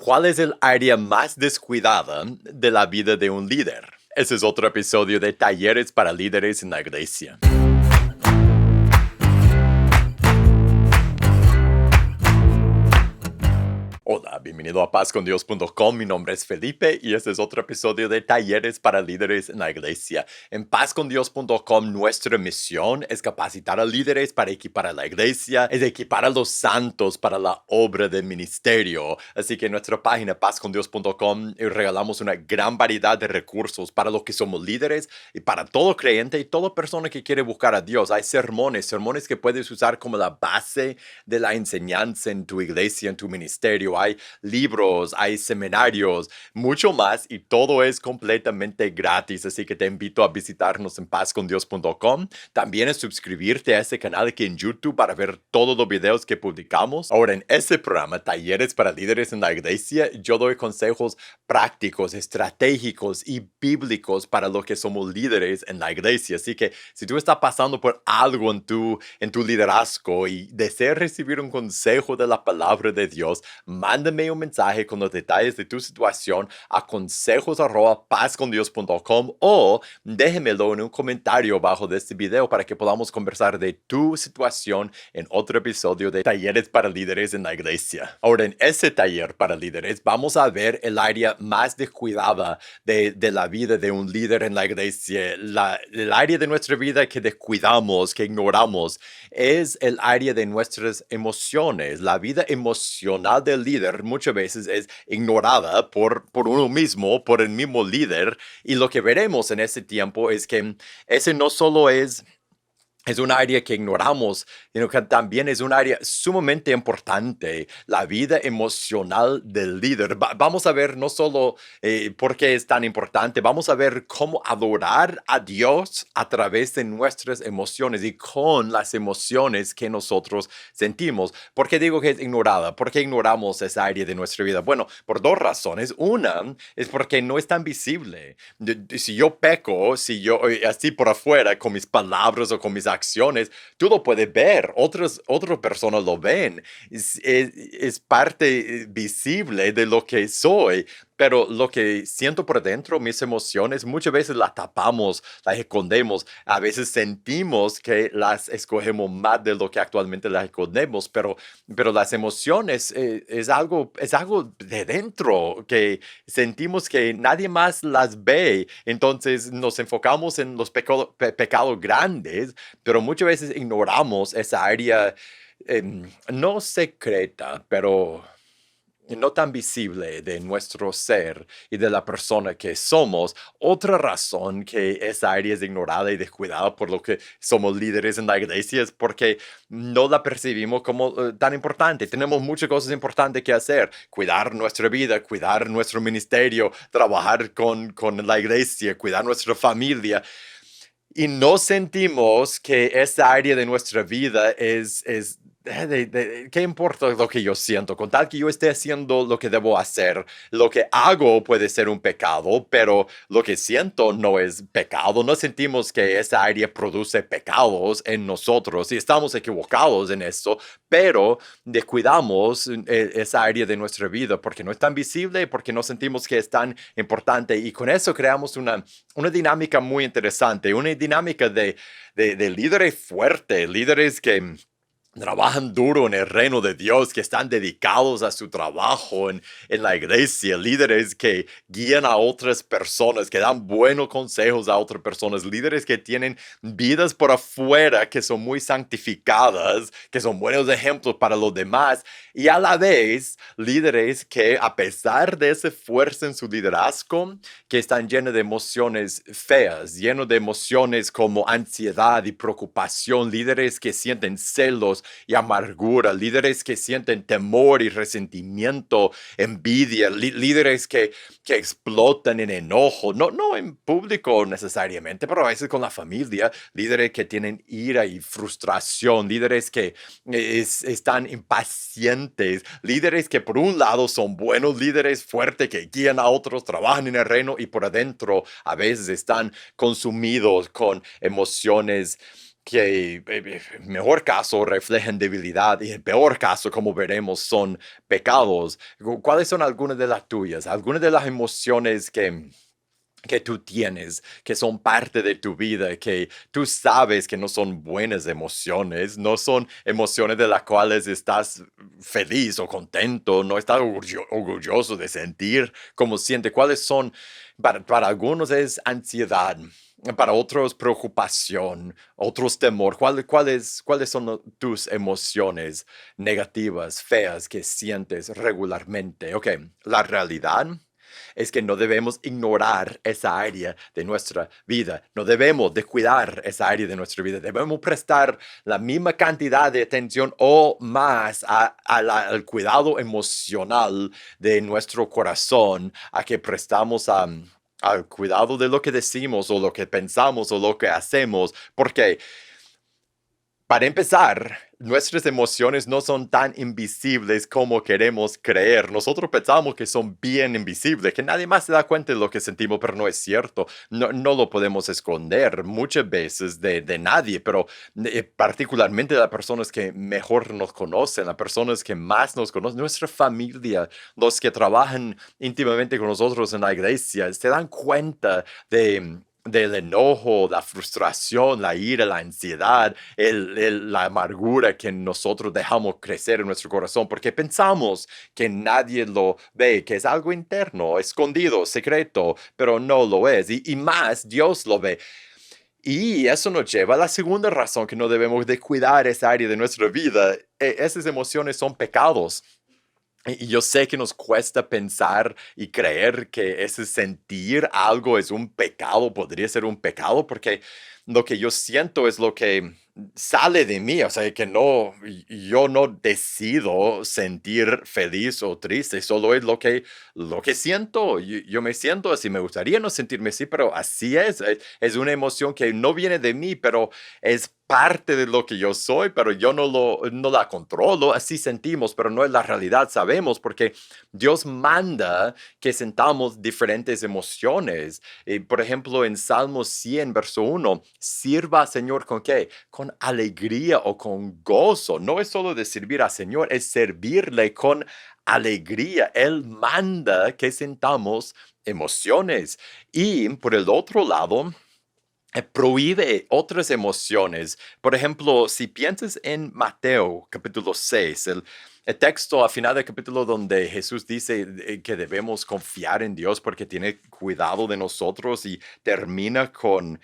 ¿Cuál es el área más descuidada de la vida de un líder? Ese es otro episodio de Talleres para Líderes en la Iglesia. Hola, bienvenido a pazcondios.com. Mi nombre es Felipe y este es otro episodio de Talleres para Líderes en la Iglesia. En pazcondios.com nuestra misión es capacitar a líderes para equipar a la iglesia, es equipar a los santos para la obra del ministerio. Así que en nuestra página pazcondios.com regalamos una gran variedad de recursos para los que somos líderes y para todo creyente y toda persona que quiere buscar a Dios. Hay sermones que puedes usar como la base de la enseñanza en tu iglesia, en tu ministerio. Hay libros, hay seminarios, mucho más y todo es completamente gratis. Así que te invito a visitarnos en pazcondios.com. También es suscribirte a este canal aquí en YouTube para ver todos los videos que publicamos. Ahora en este programa, Talleres para Líderes en la Iglesia, yo doy consejos prácticos, estratégicos y bíblicos para los que somos líderes en la iglesia. Así que si tú estás pasando por algo en tu liderazgo y deseas recibir un consejo de la palabra de Dios, mándame un mensaje con los detalles de tu situación a consejos@pazcondios.com o déjemelo en un comentario abajo de este video para que podamos conversar de tu situación en otro episodio de Talleres para Líderes en la Iglesia. Ahora, en este taller para líderes, vamos a ver el área más descuidada de la vida de un líder en la iglesia. El área de nuestra vida que descuidamos, que ignoramos, es el área de nuestras emociones. La vida emocional del líder muchas veces es ignorada por uno mismo, por el mismo líder. Y lo que veremos en ese tiempo es que ese no solo es un área que ignoramos, sino que también es un área sumamente importante, la vida emocional del líder. Vamos a ver no solo por qué es tan importante, vamos a ver cómo adorar a Dios a través de nuestras emociones y con las emociones que nosotros sentimos. ¿Por qué digo que es ignorada? ¿Por qué ignoramos esa área de nuestra vida? Bueno, por dos razones. Una es porque no es tan visible. Si yo peco, si yo así por afuera con mis palabras o con mis acciones, tú lo puedes ver, otras personas lo ven, es parte visible de lo que soy, pero lo que siento por dentro, mis emociones, muchas veces las tapamos, las escondemos, a veces sentimos que las escogemos más de lo que actualmente las escondemos, pero las emociones es algo de dentro que sentimos que nadie más las ve, entonces nos enfocamos en los pecados grandes, pero muchas veces ignoramos esa área no secreta, pero no tan visible de nuestro ser y de la persona que somos. Otra razón que esa área es ignorada y descuidada por lo que somos líderes en la iglesia es porque no la percibimos como tan importante. Tenemos muchas cosas importantes que hacer. Cuidar nuestra vida, cuidar nuestro ministerio, trabajar con la iglesia, cuidar nuestra familia. Y no sentimos que esa área de nuestra vida ¿qué importa lo que yo siento? Con tal que yo esté haciendo lo que debo hacer, lo que hago puede ser un pecado, pero lo que siento no es pecado. No sentimos que esa área produce pecados en nosotros y estamos equivocados en eso, pero descuidamos esa área de nuestra vida porque no es tan visible, porque no sentimos que es tan importante y con eso creamos una dinámica muy interesante, una dinámica de líderes fuertes, líderes que trabajan duro en el reino de Dios, que están dedicados a su trabajo en la iglesia, líderes que guían a otras personas, que dan buenos consejos a otras personas, líderes que tienen vidas por afuera, que son muy santificadas, que son buenos ejemplos para los demás, y a la vez líderes que a pesar de esa fuerza en su liderazgo, que están llenos de emociones feas, llenos de emociones como ansiedad y preocupación, líderes que sienten celos y amargura, líderes que sienten temor y resentimiento, envidia, líderes que explotan en enojo, no en público necesariamente, pero a veces con la familia, líderes que tienen ira y frustración, líderes que están impacientes, líderes que por un lado son buenos líderes fuertes que guían a otros, trabajan en el reino y por adentro a veces están consumidos con emociones que mejor caso reflejan debilidad y en peor caso, como veremos, son pecados. ¿Cuáles son algunas de las tuyas? Algunas de las emociones que tú tienes, que son parte de tu vida, que tú sabes que no son buenas emociones, no son emociones de las cuales estás feliz o contento, no estás orgulloso de sentir como siente. ¿Cuáles son? Para algunos es ansiedad, para otros preocupación, otros temor. ¿Cuáles son tus emociones negativas, feas que sientes regularmente? Ok, la realidad es que no debemos ignorar esa área de nuestra vida, no debemos descuidar esa área de nuestra vida, debemos prestar la misma cantidad de atención o más al cuidado emocional de nuestro corazón a que prestamos al cuidado de lo que decimos o lo que pensamos o lo que hacemos, porque para empezar, nuestras emociones no son tan invisibles como queremos creer. Nosotros pensamos que son bien invisibles, que nadie más se da cuenta de lo que sentimos, pero no es cierto. No lo podemos esconder muchas veces de nadie, pero particularmente de las personas que mejor nos conocen, las personas que más nos conocen, nuestra familia, los que trabajan íntimamente con nosotros en la iglesia, se dan cuenta del enojo, la frustración, la ira, la ansiedad, la amargura que nosotros dejamos crecer en nuestro corazón porque pensamos que nadie lo ve, que es algo interno, escondido, secreto, pero no lo es. Y más, Dios lo ve. Y eso nos lleva a la segunda razón que no debemos descuidar esa área de nuestra vida. Esas emociones son pecados. Y yo sé que nos cuesta pensar y creer que ese sentir algo es un pecado, podría ser un pecado, porque lo que yo siento es lo que sale de mí, o sea, que yo no decido sentir feliz o triste, solo es lo que siento. Yo me siento así, me gustaría no sentirme así, pero así es una emoción que no viene de mí, pero es parte de lo que yo soy, pero yo no la controlo, así sentimos, pero no es la realidad, sabemos, porque Dios manda que sentamos diferentes emociones. Por ejemplo, en Salmo 100, verso 1, sirva, Señor, ¿con qué? Con alegría o con gozo. No es solo de servir al Señor, es servirle con alegría. Él manda que sentamos emociones. Y por el otro lado, prohíbe otras emociones. Por ejemplo, si piensas en Mateo capítulo 6, el texto al final del capítulo donde Jesús dice que debemos confiar en Dios porque tiene cuidado de nosotros y termina con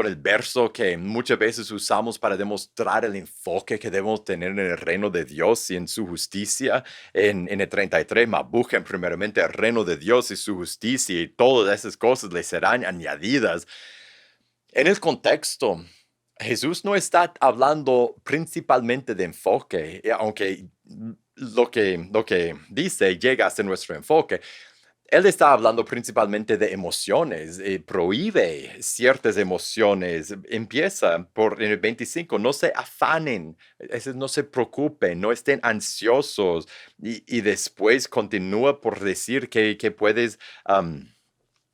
el verso que muchas veces usamos para demostrar el enfoque que debemos tener en el reino de Dios y en su justicia. En el 33, mas busquen primeramente el reino de Dios y su justicia y todas esas cosas les serán añadidas. En el contexto, Jesús no está hablando principalmente de enfoque, aunque lo que dice llega a ser nuestro enfoque. Él está hablando principalmente de emociones, prohíbe ciertas emociones. Empieza por en el 25, no se afanen, no se preocupen, no estén ansiosos. Y después continúa por decir que puedes...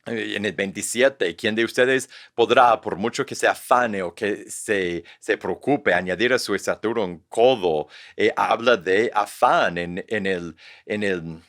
en el 27, ¿quién de ustedes podrá, por mucho que se afane o que se preocupe, añadir a su estatura un codo? Habla de afán en el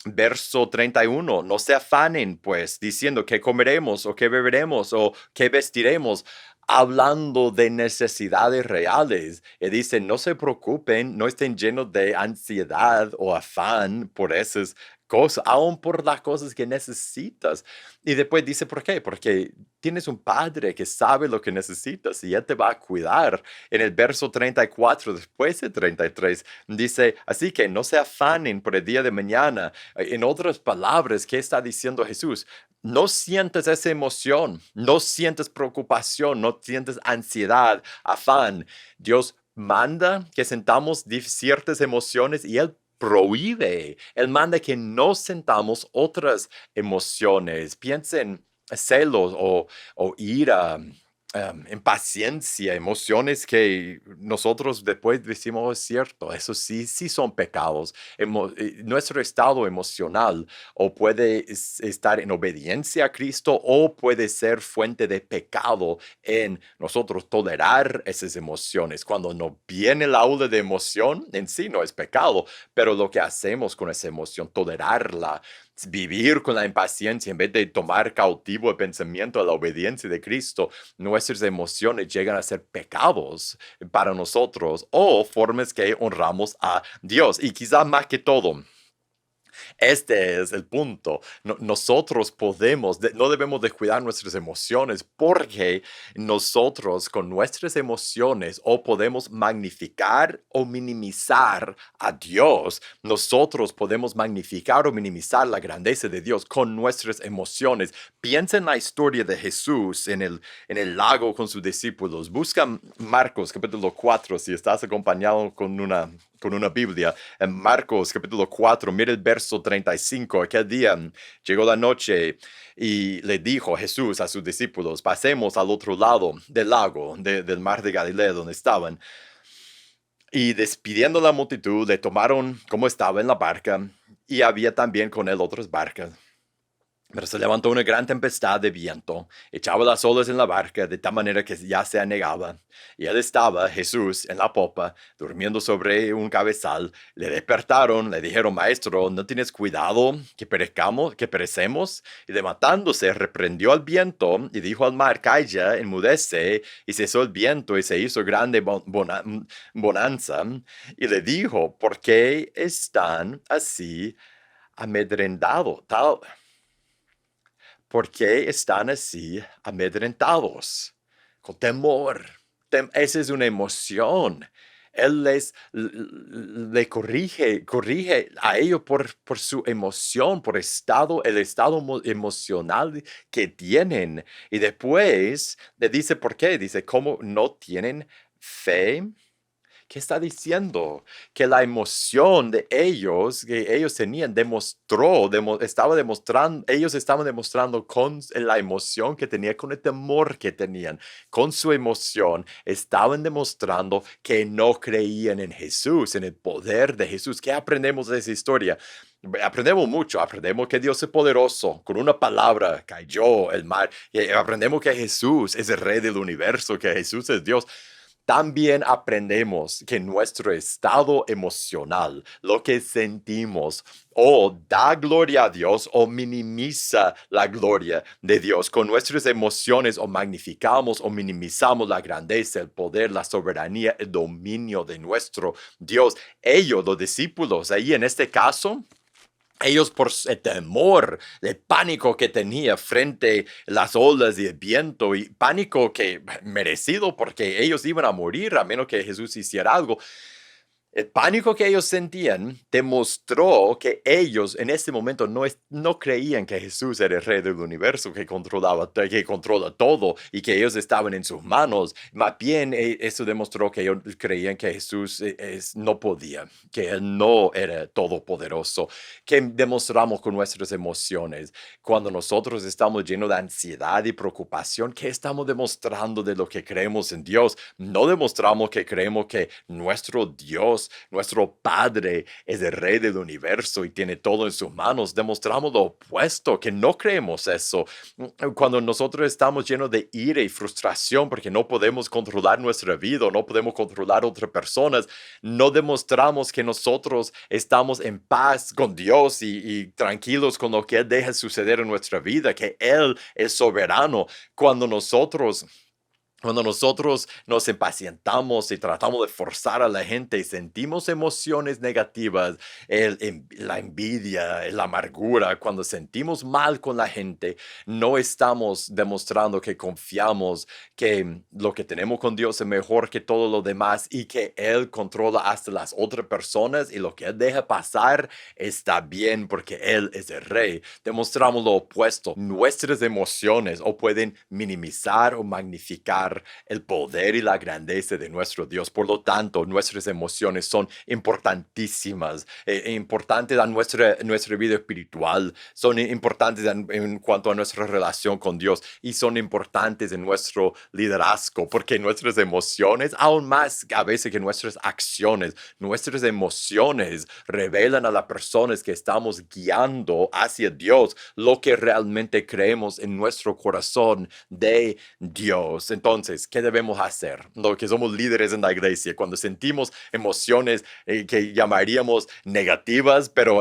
verso 31. No se afanen, pues, diciendo qué comeremos o qué beberemos o qué vestiremos, hablando de necesidades reales. Y dice, no se preocupen, no estén llenos de ansiedad o afán por esas cosas, aún por las cosas que necesitas. Y después dice, ¿por qué? Porque tienes un padre que sabe lo que necesitas y él te va a cuidar. En el verso 34, después de 33, dice, así que no se afanen por el día de mañana. En otras palabras, ¿qué está diciendo Jesús? No sientes esa emoción, no sientes preocupación, no sientes ansiedad, afán. Dios manda que sentamos ciertas emociones y Él prohíbe, Él manda que no sentamos otras emociones. Piensen celos o ira, impaciencia, emociones que nosotros después decimos: "Oh, es cierto, eso sí, sí son pecados". Nuestro estado emocional o puede estar en obediencia a Cristo o puede ser fuente de pecado en nosotros tolerar esas emociones. Cuando no viene la ola de emoción, en sí no es pecado, pero lo que hacemos con esa emoción, tolerarla, vivir con la impaciencia en vez de tomar cautivo el pensamiento a la obediencia de Cristo, nuestras emociones llegan a ser pecados para nosotros o formas que honramos a Dios. Y quizá más que todo, este es el punto. Nosotros podemos, no debemos descuidar nuestras emociones porque nosotros con nuestras emociones o podemos magnificar o minimizar a Dios. Nosotros podemos magnificar o minimizar la grandeza de Dios con nuestras emociones. Piensa en la historia de Jesús en el lago con sus discípulos. Busca Marcos capítulo 4 si estás acompañado con una Biblia. En Marcos capítulo 4, mira el verso 35. Aquel día llegó la noche y le dijo Jesús a sus discípulos: pasemos al otro lado del lago, del mar de Galilea donde estaban. Y despidiendo la multitud, le tomaron como estaba en la barca, y había también con él otras barcas. Pero se levantó una gran tempestad de viento, echaba las olas en la barca de tal manera que ya se anegaba. Y él estaba, Jesús, en la popa, durmiendo sobre un cabezal. Le despertaron, le dijeron: Maestro, ¿no tienes cuidado que perezcamos, que perecemos? Y levantándose, reprendió al viento y dijo al mar: Calla, enmudece. Y cesó el viento y se hizo grande bonanza. Y le dijo: ¿por qué están así amedrentados? ¿Por qué están así amedrentados? Con temor. Esa es una emoción. Él le corrige a ellos por su emoción, por el estado emocional que tienen. Y después le dice por qué. Dice: ¿cómo no tienen fe? ¿Qué está diciendo? Que la emoción de ellos, que ellos tenían, ellos estaban demostrando con la emoción que tenían, con el temor que tenían, con su emoción, estaban demostrando que no creían en Jesús, en el poder de Jesús. ¿Qué aprendemos de esa historia? Aprendemos mucho, aprendemos que Dios es poderoso, con una palabra cayó el mar, y aprendemos que Jesús es el rey del universo, que Jesús es Dios. También aprendemos que nuestro estado emocional, lo que sentimos, o da gloria a Dios o minimiza la gloria de Dios. Con nuestras emociones o magnificamos o minimizamos la grandeza, el poder, la soberanía, el dominio de nuestro Dios. Ellos, los discípulos, ahí en este caso, ellos por el temor, el pánico que tenía frente a las olas y el viento, y pánico que merecido porque ellos iban a morir a menos que Jesús hiciera algo. El pánico que ellos sentían demostró que ellos en ese momento no creían que Jesús era el rey del universo, que controla todo y que ellos estaban en sus manos. Más bien, eso demostró que ellos creían que Jesús no podía, que Él no era todopoderoso. Que demostramos con nuestras emociones cuando nosotros estamos llenos de ansiedad y preocupación? ¿Qué estamos demostrando de lo que creemos en Dios? No demostramos que creemos que nuestro Dios, nuestro Padre, es el rey del universo y tiene todo en sus manos. Demostramos lo opuesto, que no creemos eso. Cuando nosotros estamos llenos de ira y frustración porque no podemos controlar nuestra vida, no podemos controlar otras personas, no demostramos que nosotros estamos en paz con Dios y tranquilos con lo que Él deja suceder en nuestra vida, que Él es soberano. Cuando nosotros nos impacientamos y tratamos de forzar a la gente y sentimos emociones negativas, la envidia, la amargura, cuando sentimos mal con la gente, no estamos demostrando que confiamos que lo que tenemos con Dios es mejor que todo lo demás y que Él controla hasta las otras personas y lo que Él deja pasar está bien porque Él es el rey. Demostramos lo opuesto. Nuestras emociones o pueden minimizar o magnificar reflejar el poder y la grandeza de nuestro Dios. Por lo tanto, nuestras emociones son importantísimas, importantes a nuestra vida espiritual, son importantes en cuanto a nuestra relación con Dios y son importantes en nuestro liderazgo, porque nuestras emociones, aún más a veces que nuestras acciones, nuestras emociones revelan a las personas que estamos guiando hacia Dios lo que realmente creemos en nuestro corazón de Dios. Entonces, ¿qué debemos hacer? Lo que somos líderes en la iglesia, cuando sentimos emociones que llamaríamos negativas, pero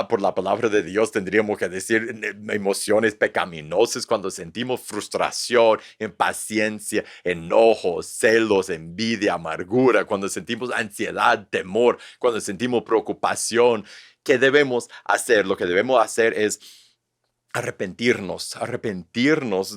por la palabra de Dios tendríamos que decir emociones pecaminosas, cuando sentimos frustración, impaciencia, enojo, celos, envidia, amargura, cuando sentimos ansiedad, temor, cuando sentimos preocupación. ¿Qué debemos hacer? Lo que debemos hacer es arrepentirnos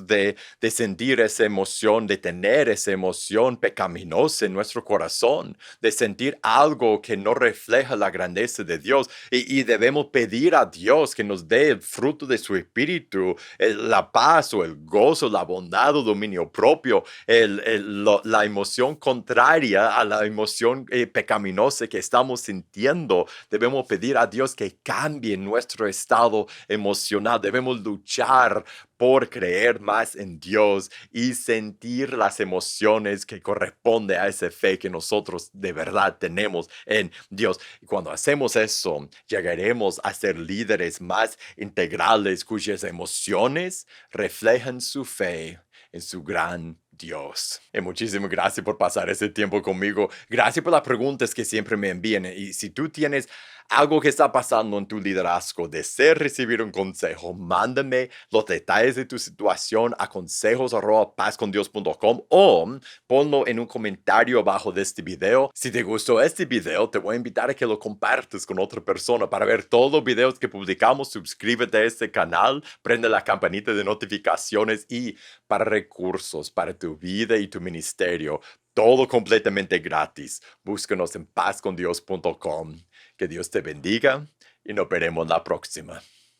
de sentir esa emoción, de tener esa emoción pecaminosa en nuestro corazón, de sentir algo que no refleja la grandeza de Dios. Y debemos pedir a Dios que nos dé el fruto de su espíritu, la paz o el gozo, la bondad o dominio propio, la emoción contraria a la emoción pecaminosa que estamos sintiendo. Debemos pedir a Dios que cambie nuestro estado emocional. Debemos luchar por creer más en Dios y sentir las emociones que corresponden a esa fe que nosotros de verdad tenemos en Dios. Y cuando hacemos eso, llegaremos a ser líderes más integrales cuyas emociones reflejan su fe en su gran Dios. Y muchísimas gracias por pasar ese tiempo conmigo. Gracias por las preguntas que siempre me envían. Y si tú tienes algo que está pasando en tu liderazgo, deseas recibir un consejo, mándame los detalles de tu situación a consejos@pazcondios.com o ponlo en un comentario abajo de este video. Si te gustó este video, te voy a invitar a que lo compartas con otra persona. Para ver todos los videos que publicamos, suscríbete a este canal, prende la campanita de notificaciones y para recursos para tu vida y tu ministerio, todo completamente gratis. Búscanos en pazcondios.com. Que Dios te bendiga y nos veremos la próxima.